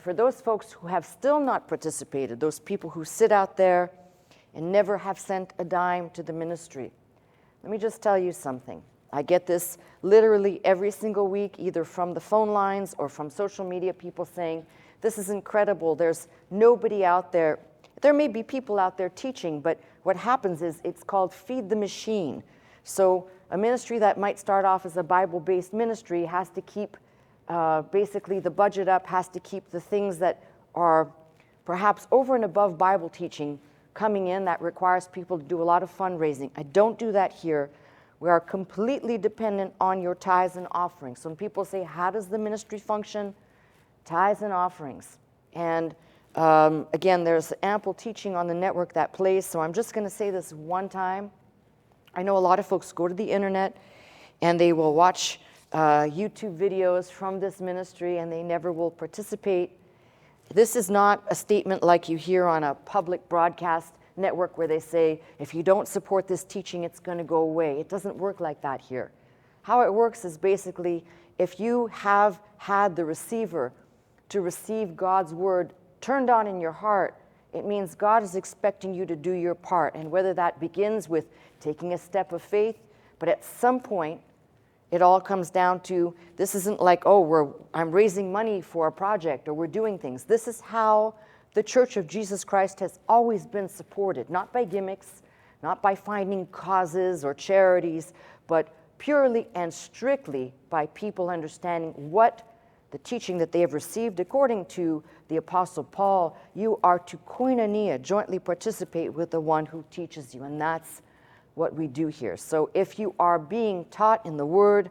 And for those folks who have still not participated, those people who sit out there and never have sent a dime to the ministry, let me just tell you something. I get this literally every single week, either from the phone lines or from social media, people saying, this is incredible, there's nobody out there. There may be people out there teaching, but what happens is it's called feed the machine. So a ministry that might start off as a Bible-based ministry has to keep basically the budget up, has to keep the things that are perhaps over and above Bible teaching coming in. That requires people to do a lot of fundraising. I don't do that here. We are completely dependent on your tithes and offerings. So when people say, how does the ministry function? Tithes and offerings. And again, there's ample teaching on the network that plays, so I'm just going to say this one time. I know a lot of folks go to the internet and they will watch YouTube videos from this ministry and they never will participate. This is not a statement like you hear on a public broadcast network where they say, if you don't support this teaching, it's going to go away. It doesn't work like that here. How it works is basically, if you have had the receiver to receive God's word turned on in your heart, it means God is expecting you to do your part. And whether that begins with taking a step of faith, but at some point, it all comes down to, this isn't like, oh, I'm raising money for a project or we're doing things. This is how the Church of Jesus Christ has always been supported, not by gimmicks, not by finding causes or charities, but purely and strictly by people understanding what the teaching that they have received. According to the Apostle Paul, you are to koinonia, jointly participate with the one who teaches you, and that's what we do here. So if you are being taught in the Word,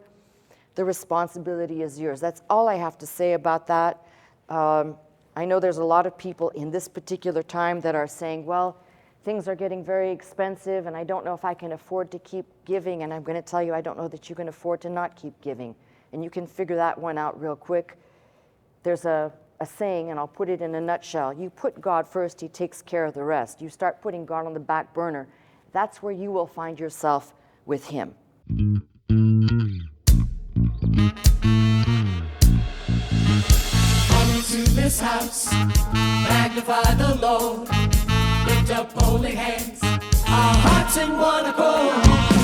the responsibility is yours. That's all I have to say about that. I know there's a lot of people in this particular time that are saying, well, things are getting very expensive and I don't know if I can afford to keep giving, and I'm going to tell you, I don't know that you can afford to not keep giving. And you can figure that one out real quick. There's a saying, and I'll put it in a nutshell. You put God first, He takes care of the rest. You start putting God on the back burner, that's where you will find yourself with Him. To this house, magnify the Lord, lift up holy hands, our hearts in one accord.